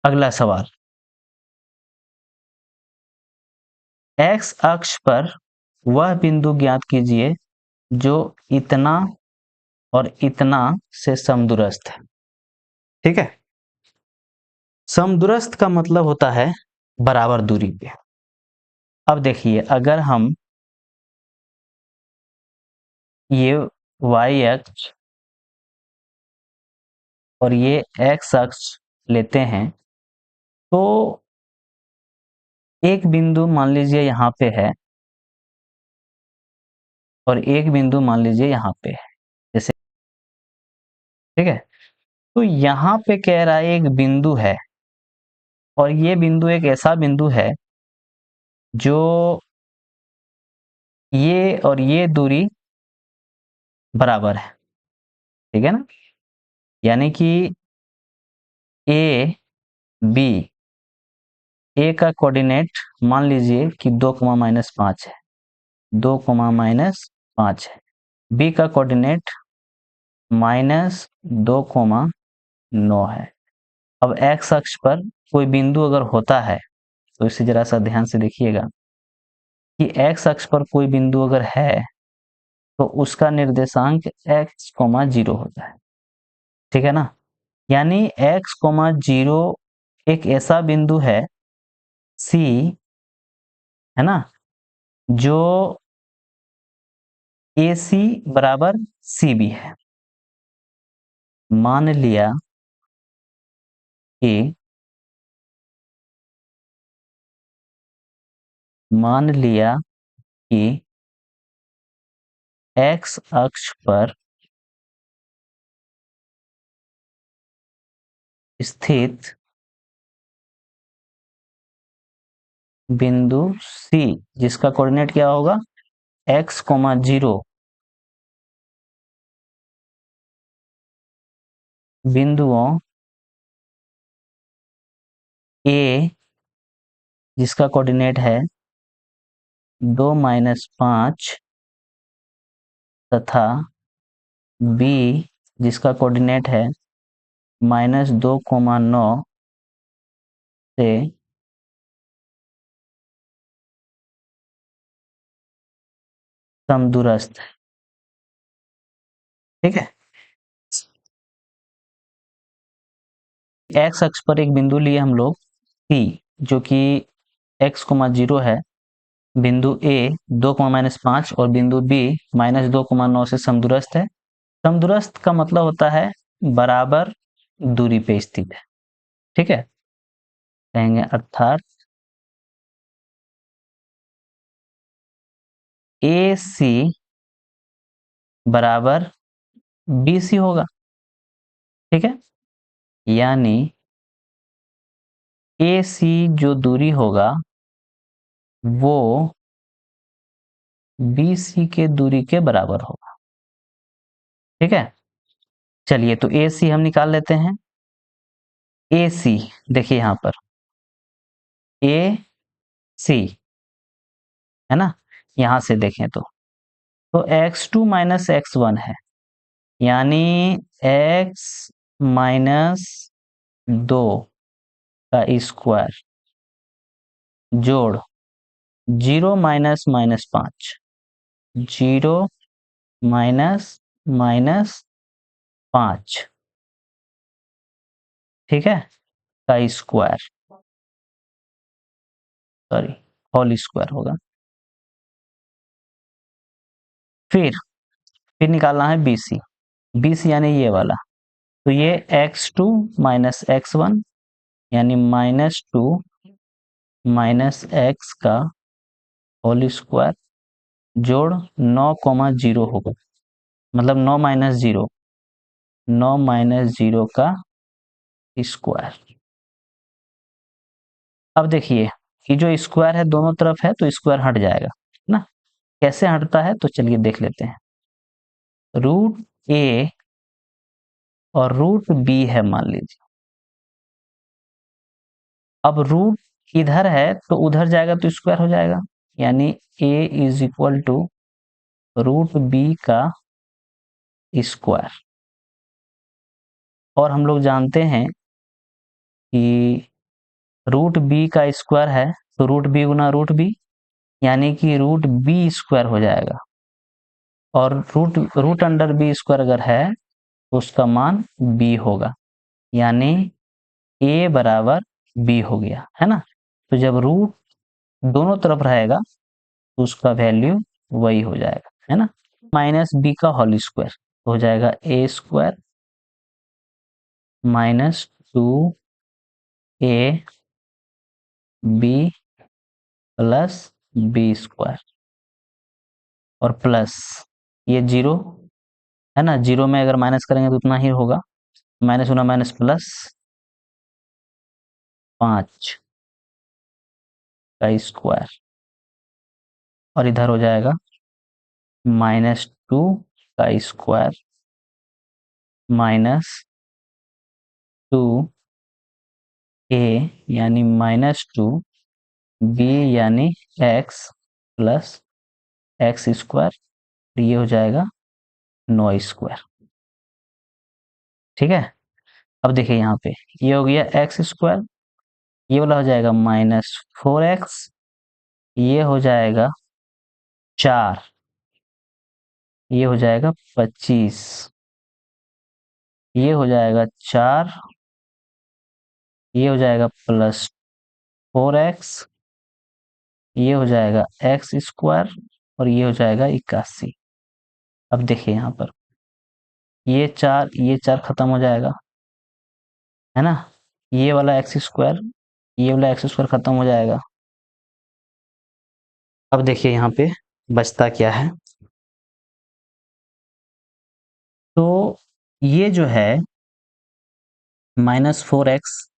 अगला सवाल, एक्स अक्ष पर वह बिंदु ज्ञात कीजिए जो इतना और इतना से समदूरस्थ है। ठीक है, समदूरस्थ का मतलब होता है बराबर दूरी पे। अब देखिए, अगर हम ये y अक्ष और ये x अक्ष लेते हैं तो एक बिंदु मान लीजिए यहाँ पे है और एक बिंदु मान लीजिए यहाँ पे है, जैसे, ठीक है। तो यहाँ पे कह रहा है एक बिंदु है और ये बिंदु एक ऐसा बिंदु है जो ये और ये दूरी बराबर है। ठीक है ना, यानी कि ए बी, ए का कोऑर्डिनेट मान लीजिए कि 2, -5 है, 2, -5 है। बी का कोऑर्डिनेट -2, 9 है। अब एक्स अक्ष पर कोई बिंदु अगर होता है तो इसे जरा सा ध्यान से देखिएगा कि एक्स अक्ष पर कोई बिंदु अगर है तो उसका निर्देशांक x, 0 होता है। ठीक है ना, यानी x, 0 एक ऐसा बिंदु है C, है ना, जो AC बराबर CB है। मान लिया कि x अक्ष पर स्थित बिंदु C, जिसका कोऑर्डिनेट क्या होगा, x, 0, बिंदुओं A जिसका कोऑर्डिनेट है 2, -5 तथा B जिसका कोऑर्डिनेट है -2, 9 से समदूरस्थ है। ठीक है, एक्स अक्ष पर एक बिंदु लिए हम लोग C, जो कि x, 0 है, बिंदु A 2, -5 और बिंदु B -2, 9 से समदूरस्थ है। समदूरस्थ का मतलब होता है बराबर दूरी पे स्थित है। ठीक है, कहेंगे अर्थात AC बराबर BC होगा। ठीक है, यानी AC जो दूरी होगा वो BC के दूरी के बराबर होगा। ठीक है, चलिए तो AC हम निकाल लेते हैं। AC देखिए यहाँ पर AC है ना, यहां से देखें तो x2 - x1 है, यानी x-2 का स्क्वायर जोड़ 0 - -5, 0 - -5, ठीक है, का स्क्वायर, सॉरी, होल स्क्वायर होगा। फिर निकालना है BC, BC यानी ये वाला, तो ये x2 - x1 यानी -2 - x का होल स्क्वायर जोड़ 9, 0 होगा, मतलब 9 - 0 का स्क्वायर। अब देखिए कि जो स्क्वायर है दोनों तरफ है तो स्क्वायर हट जाएगा ना, कैसे हटता है तो चलिए देख लेते हैं। √A और √B है मान लीजिए। अब रूट इधर है तो उधर जाएगा तो स्क्वायर हो जाएगा, यानी A = √B का स्क्वायर। और हम लोग जानते हैं कि रूट बी का स्क्वायर है तो रूट बी गुना रूट बी, यानी कि रूट बी स्क्वायर हो जाएगा। और root root under B square अगर है तो उसका मान बी होगा, यानी ए बराबर बी हो गया, है ना। तो जब रूट दोनों तरफ रहेगा तो उसका वैल्यू वही हो जाएगा, है ना। माइनस बी का होल स्क्वायर हो जाएगा A square minus 2 A B plus B square और प्लस ये जीरो, है ना। जीरो में अगर माइनस करेंगे तो उतना ही होगा, माइनस गुना माइनस प्लस 5 का स्क्वायर और इधर हो जाएगा -2 का स्क्वायर -2 ए यानी -2 बी यानी एक्स प्लस एक्स स्क्वायर, ये हो जाएगा 9 स्क्वायर। ठीक है। अब देखिए यहाँ पे ये हो गया एक्स स्क्वायर, ये वाला हो जाएगा -4x, ये हो जाएगा 4, ये हो जाएगा 25, ये हो जाएगा 4, ये हो जाएगा +4x, ये हो जाएगा एक्स स्क्वायर और ये हो जाएगा 81। अब देखिए यहाँ पर ये चार खत्म हो जाएगा, है ना। ये वाला एक्स स्क्वायर, ये वाला एक्स स्क्वायर खत्म हो जाएगा। अब देखिए यहाँ पे बचता क्या है, तो ये जो है -4x,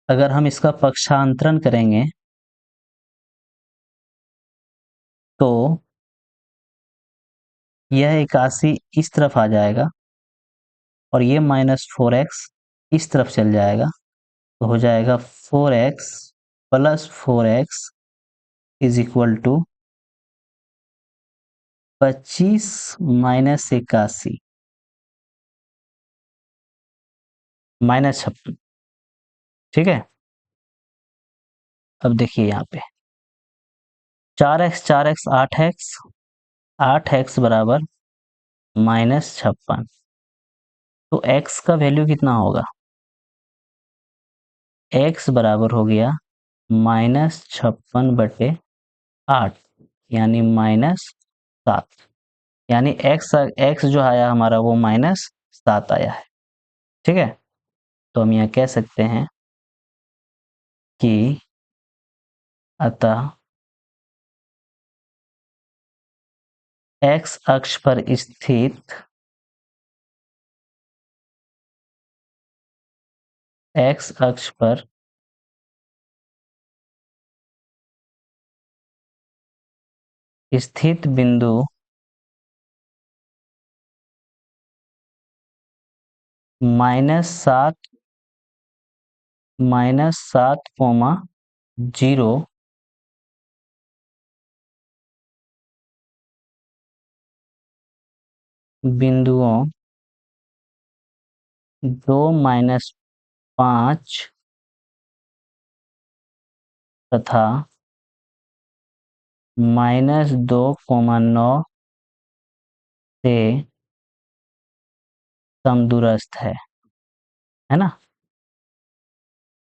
अगर हम इसका पक्षांतरण करेंगे तो यह 81 इस तरफ आ जाएगा और ये -4x इस तरफ चल जाएगा, तो हो जाएगा 4x plus 4x is equal to 25 minus 81 -56। ठीक है। अब देखिए यहाँ पे 4x 4x 8x, 8x बराबर -56, तो x का वैल्यू कितना होगा, x बराबर हो गया -56/8 यानी -7, यानी x जो आया हमारा वो -7 आया है। ठीक है। तो हम यहाँ कह सकते हैं कि अतः x अक्ष पर स्थित x अक्ष पर स्थित बिंदु -7 -7, 0 बिंदुओं 2-5 तथा -2,9 से समदूरस्थ है ना,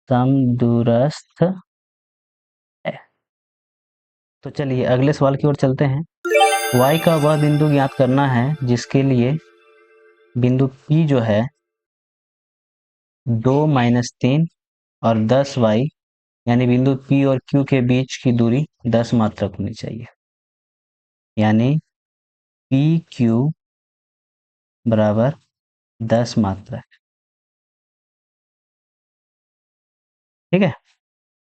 समदूरस्थ है। तो चलिए अगले सवाल की ओर चलते हैं। y का वह बिंदु ज्ञात करना है जिसके लिए बिंदु P जो है 2-3 और 10y, यानी बिंदु P और Q के बीच की दूरी 10 मात्रक होनी चाहिए, यानी PQ बराबर 10 मात्रक। ठीक है।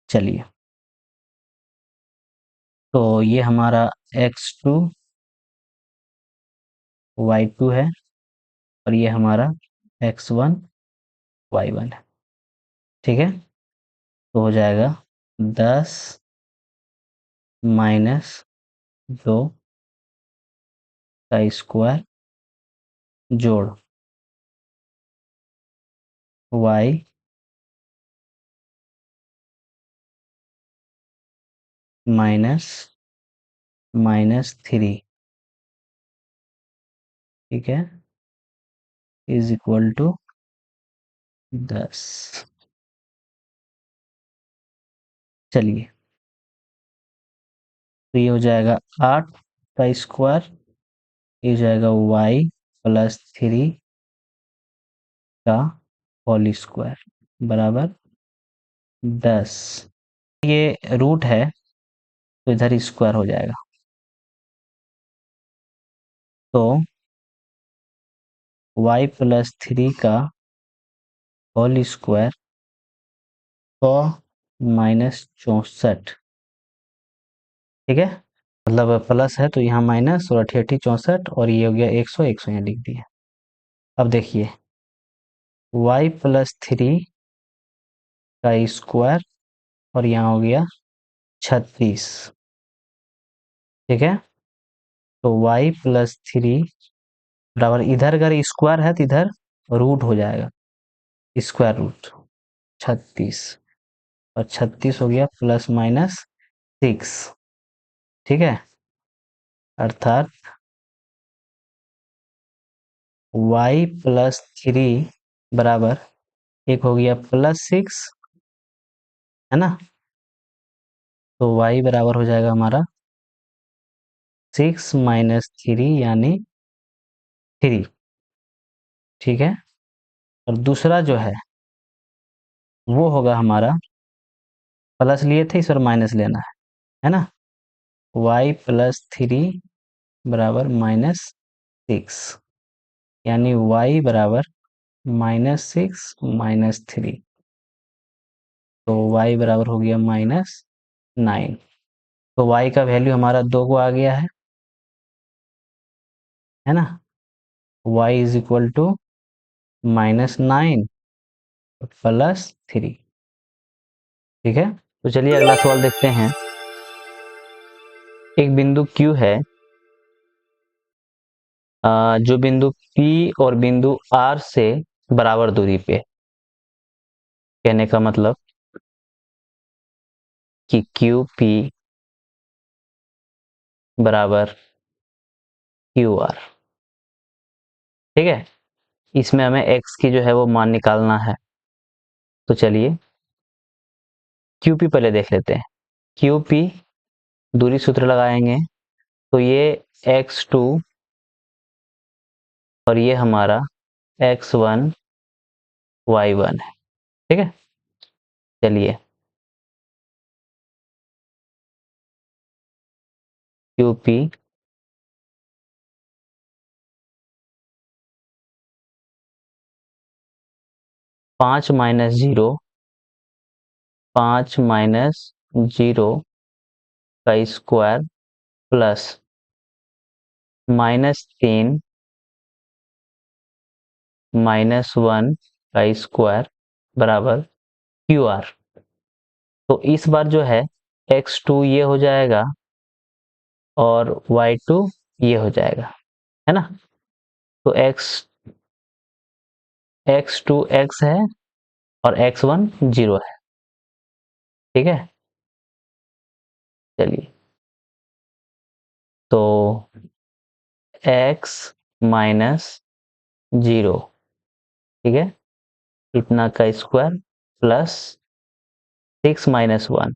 चलिए, तो ये हमारा x2 y2 है और ये हमारा x1 y1 है। ठीक है। तो हो जाएगा 10 -2 का स्क्वायर जोड़ y माइनस -3, ठीक है, इज इक्वल टू 10। चलिए, तो ये हो जाएगा 8 का स्क्वायर, ये हो जाएगा y प्लस 3 का होल स्क्वायर बराबर 10। ये रूट है तो इधर स्क्वायर हो जाएगा, तो y प्लस 3 का होल स्क्वायर 100 - 64, ठीक है, मतलब प्लस है तो यहाँ माइनस और 64, और ये हो गया 100, 100 यहाँ लिख दिया। अब देखिए y प्लस 3 का स्क्वायर और यहाँ हो गया 36, ठीक है, तो y प्लस 3 बराबर, इधर अगर स्क्वायर है तो इधर रूट हो जाएगा, स्क्वायर रूट 36, और 36 हो गया प्लस माइनस 6, ठीक है, अर्थात y प्लस 3 बराबर, एक हो गया प्लस 6, है ना, तो y बराबर हो जाएगा हमारा 6 माइनस 3 यानी 3, ठीक है, और दूसरा जो है वो होगा हमारा, प्लस लिए थे, इस पर माइनस लेना है ना, y प्लस 3 बराबर -6, यानी y बराबर -6 -3, तो y बराबर हो गया -9। तो y का वैल्यू हमारा 2 को आ गया है ना, y इज इक्वल टू -9 +3, ठीक है। तो चलिए अगला सवाल देखते हैं। एक बिंदु Q है, जो बिंदु P और बिंदु R से बराबर दूरी पे, कहने का मतलब कि QP बराबर QR, ठीक है, इसमें हमें x की जो है वो मान निकालना है। तो चलिए QP पहले देख लेते हैं। QP दूरी सूत्र लगाएंगे, तो ये x2 और ये हमारा x1 y1 है, ठीक है। चलिए QP 5 - 0, 5 - 0 का स्क्वायर प्लस -3 -1 का स्क्वायर बराबर QR। तो इस बार जो है x2 ये हो जाएगा और y2 ये हो जाएगा, है ना, तो x2 x है और x1 0 है, ठीक है। चलिए, तो x - 0, ठीक है, इतना का स्क्वायर प्लस 6 - 1,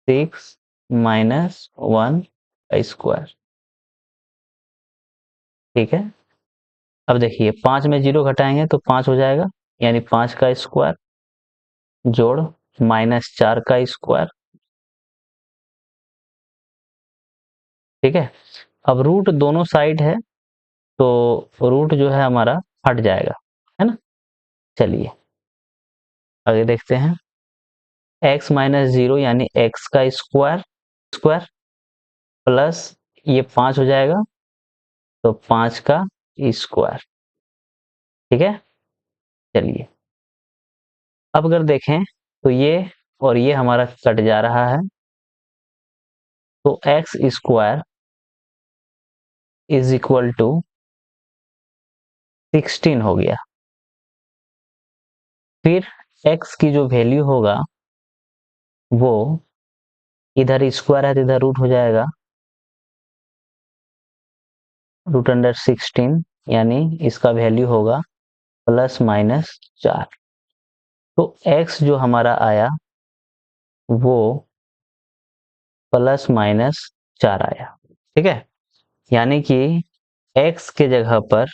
6 - 1 का स्क्वायर, ठीक है। अब देखिए 5 में 0 घटाएंगे तो 5 हो जाएगा, यानी 5 का स्क्वायर जोड़ -4 का स्क्वायर, ठीक है। अब रूट दोनों साइड है तो रूट जो है हमारा हट जाएगा, है ना। चलिए आगे देखते हैं। x - 0 यानी x का स्क्वायर स्क्वायर प्लस ये 5 हो जाएगा, तो 5 का स्क्वायर, ठीक है। चलिए अब अगर देखें तो ये और ये हमारा कट जा रहा है, तो X square is equal to 16 हो गया। फिर x की जो वैल्यू होगा वो इधर स्क्वायर है तो इधर रूट हो जाएगा, √16, यानी इसका वैल्यू होगा ±4। तो x जो हमारा आया वो ±4 आया। ठीक है, यानी कि x के जगह पर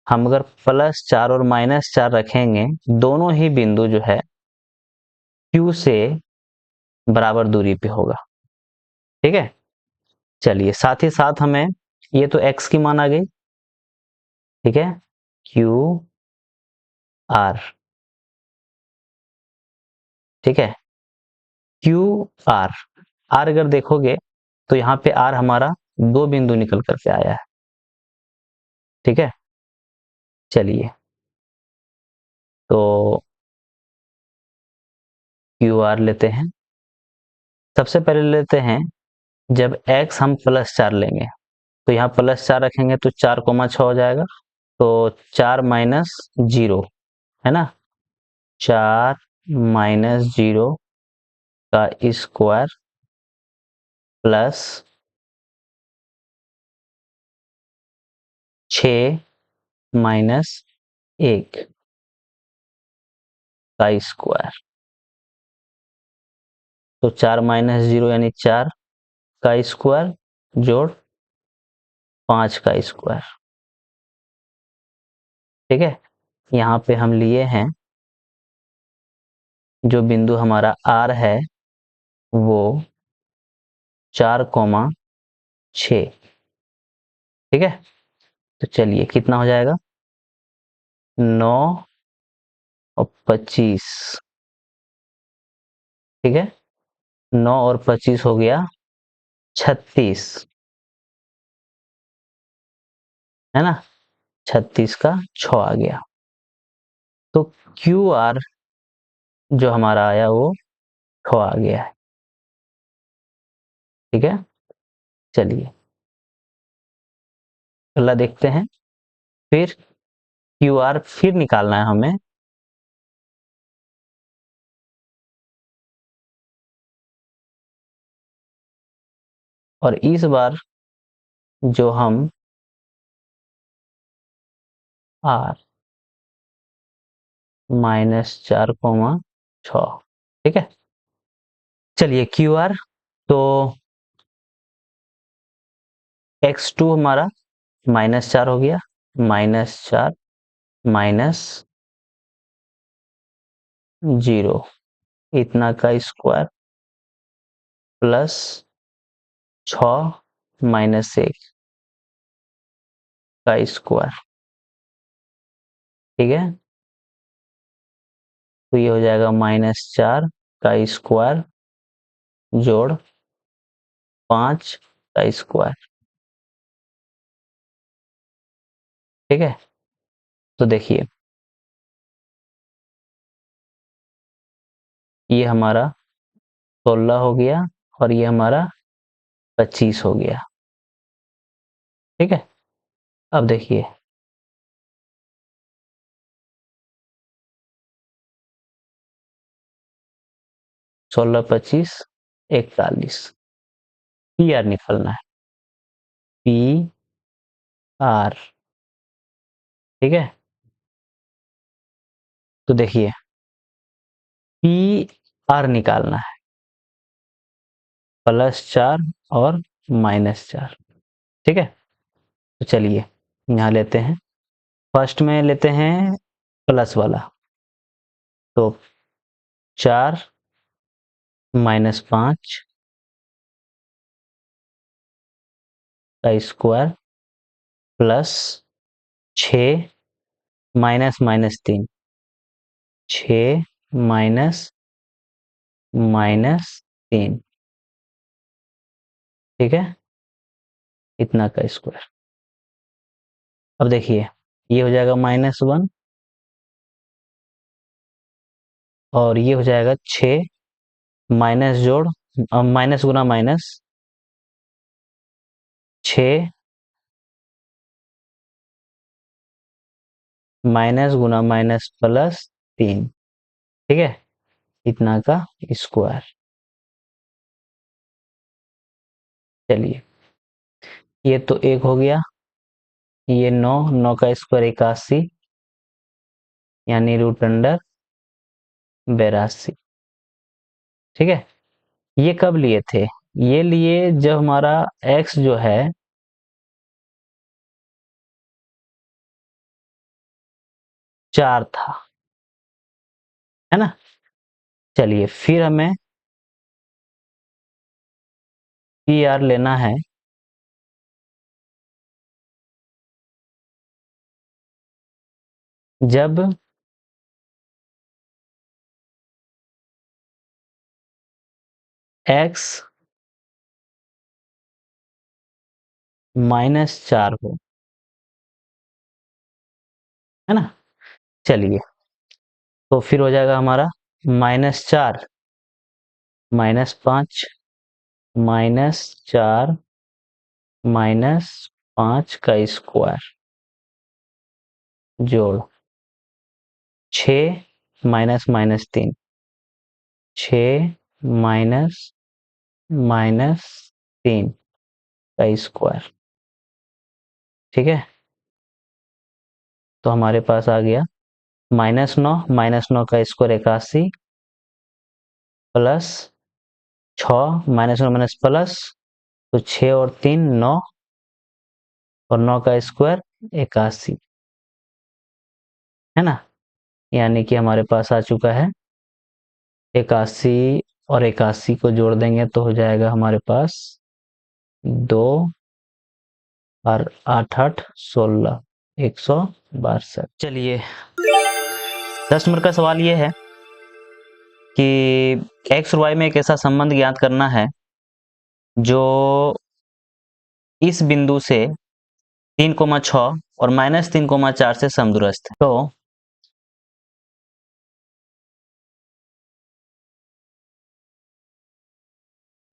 हम अगर +4 और -4 रखेंगे, दोनों ही बिंदु जो है Q से बराबर दूरी पे होगा। ठीक है, चलिए साथ ही साथ हमें ये तो x की मान आ गई। ठीक है, QR, ठीक है, QR, R अगर देखोगे तो यहाँ पे R हमारा 2 बिंदु निकल करके आया है। ठीक है, चलिए तो QR लेते हैं। सबसे पहले लेते हैं, जब x हम +4 लेंगे तो यहाँ +4 रखेंगे तो 4, 6 हो जाएगा, तो 4 - 0 है ना, 4 - 0 का स्क्वायर प्लस 6 - 1 का स्क्वायर। तो 4 - 0 यानी 4 का स्क्वायर जोड़ 5 का स्क्वायर। ठीक है, यहाँ पे हम लिए हैं जो बिंदु हमारा R है वो 4, 6। ठीक है, तो चलिए कितना हो जाएगा, 9 और 25। ठीक है, 9 और 25 हो गया 36, है ना, 36 का 6 आ गया। तो QR जो हमारा आया वो 6 आ गया है। ठीक है, चलिए अगला देखते हैं। फिर QR फिर निकालना है हमें। और इस बार जो हम R -4, 6। ठीक है, चलिए QR, तो x2 हमारा -4 हो गया, -4 -0 इतना का स्क्वायर प्लस 6 - 1 का स्क्वायर। ठीक है, तो ये हो जाएगा -4 का स्क्वायर जोड़ 5 का स्क्वायर। ठीक है, तो देखिए ये हमारा 16 हो गया और ये हमारा 25 हो गया। ठीक है, अब देखिए 16, 25, 41, PR निकालना है, PR। ठीक है, तो देखिए PR निकालना है, +4 और -4। ठीक है, तो चलिए यहाँ लेते हैं, फर्स्ट में लेते हैं प्लस वाला, तो 4 - 5 का स्क्वायर प्लस 6 -3, 6 -3। ठीक है, इतना का स्क्वायर। अब देखिए ये हो जाएगा -1 और ये हो जाएगा 6 माइनस जोड़, माइनस गुना माइनस 6 माइनस गुना माइनस +3। ठीक है, इतना का स्क्वायर। चलिए, ये तो एक हो गया, ये 9, 9 का स्क्वायर 81, यानी रूट अंडर 82। ठीक है, ये कब लिए थे? ये लिए जब हमारा x जो है 4 था, है ना। चलिए, फिर हमें पी आर लेना है जब x -4 हो, है ना। चलिए, तो फिर हो जाएगा हमारा -4 -5 -4 -5 का स्क्वायर जोड़ 6 -3, 6 -3 का स्क्वायर। ठीक है, तो हमारे पास आ गया -9 का स्क्वायर 81, प्लस 6 -9 माइनस प्लस, तो 6 और 3 9, और 9 का स्क्वायर 81, है ना। यानी कि हमारे पास आ चुका है 81, और 81 को जोड़ देंगे तो हो जाएगा हमारे पास 2 और 8 8 16, 162। चलिए, 10 नंबर का सवाल ये है कि एक्स और वाई में एक ऐसा संबंध ज्ञात करना है जो इस बिंदु से 3,6 और -3,4 से समदूरस्थ है। तो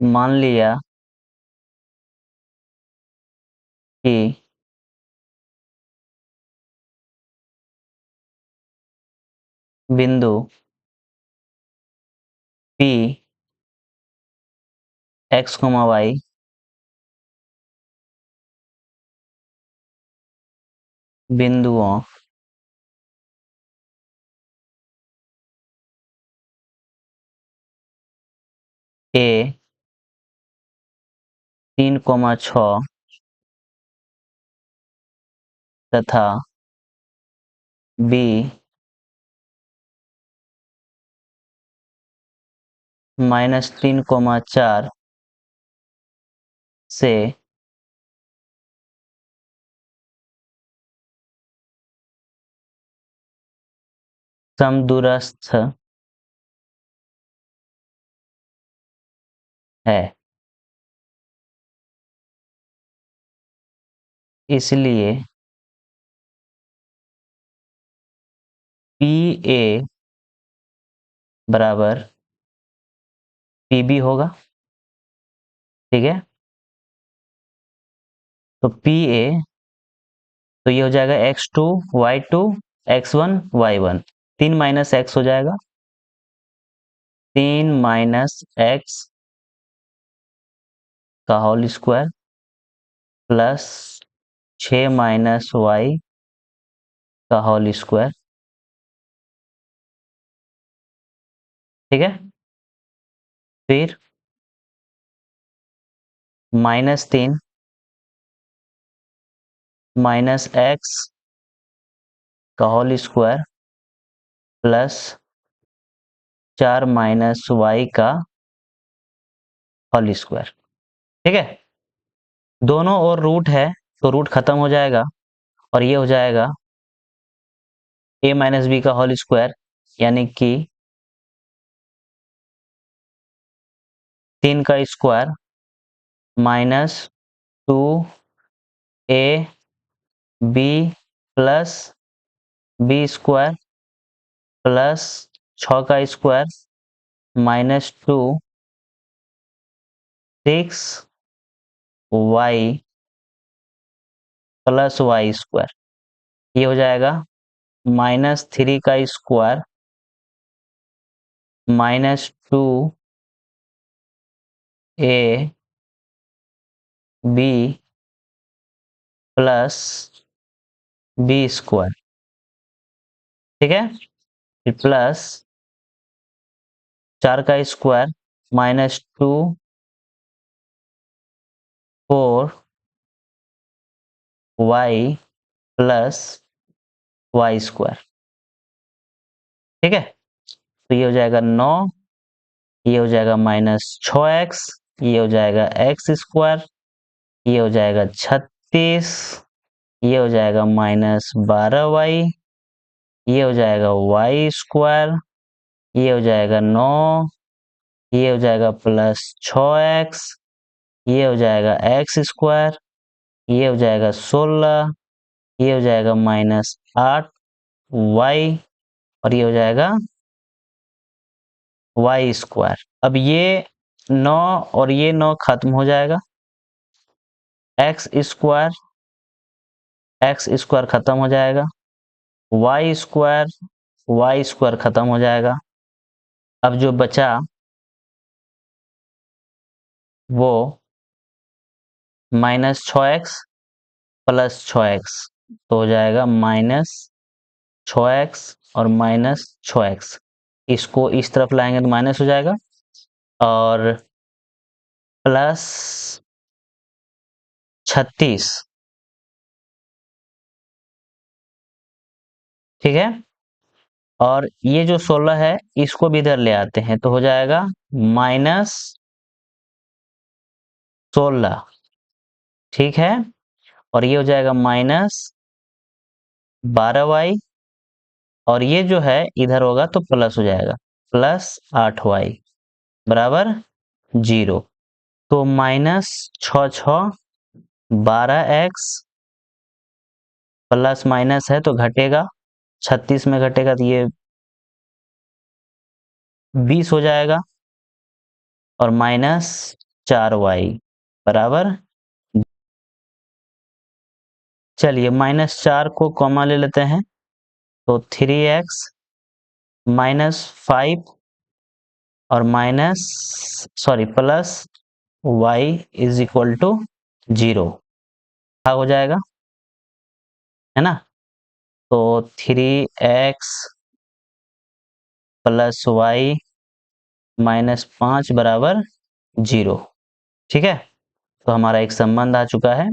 मान लिया कि बिंदु P x, y बिंदुओं A 3,6 तथा B -3,4 से समदूरस्थ है, इसलिए PA बराबर PB होगा। ठीक है, तो PA, तो ये हो जाएगा x2 y2 x1 y1, 3 minus x हो जाएगा, 3 माइनस x का whole square plus 6 minus y का होल स्क्वायर। ठीक है, फिर -3 माइनस x का whole square plus 4 minus y का होल स्क्वायर। ठीक है, दोनों ओर रूट है तो रूट खत्म हो जाएगा, और ये हो जाएगा a माइनस बी का होल स्क्वायर, यानी कि 3 का square -2ab plus B square plus 6 का square -2 6y plus Y square. ये हो जाएगा -3 का square -2a B plus B square, ठीक है, फिर प्लस 4 का square minus 2 4 Y plus Y square, ठीक है। तो ये हो जाएगा 9, ये हो जाएगा माइनस 6x, ये हो जाएगा एक्स स्क्वायर, ये हो जाएगा 36, ये हो जाएगा माइनस 12y, ये हो जाएगा वाई स्क्वायर, ये हो जाएगा 9, ये हो जाएगा प्लस 6x, ये हो जाएगा एक्स स्क्वायर, ये हो जाएगा 16, ये हो जाएगा माइनस 8y, और ये हो जाएगा वाई स्क्वायर। अब ये 9 और ये 9 खत्म हो जाएगा, एक्स स्क्वायर खत्म हो जाएगा, वाई स्क्वायर खत्म हो जाएगा। अब जो बचा वो माइनस 6x प्लस 6x, तो हो जाएगा माइनस 6x और माइनस 6x, इसको इस तरफ लाएंगे तो माइनस हो जाएगा, और प्लस 36, ठीक है, और ये जो 16 है इसको भी इधर ले आते हैं तो हो जाएगा माइनस 16, ठीक है, और ये हो जाएगा माइनस 12y, और ये जो है इधर होगा तो प्लस हो जाएगा, प्लस 8y बराबर 0। तो माइनस 6 12x, प्लस माइनस है तो घटेगा, 36 में घटेगा तो ये 20 हो जाएगा, और माइनस 4y बराबर, चलिए माइनस 4 को कॉमा ले लेते हैं तो 3x माइनस 5 और plus y is equal to 0 हो जाएगा, है ना। तो 3x प्लस वाई माइनस 5 बराबर 0, ठीक है। तो हमारा एक संबंध आ चुका है।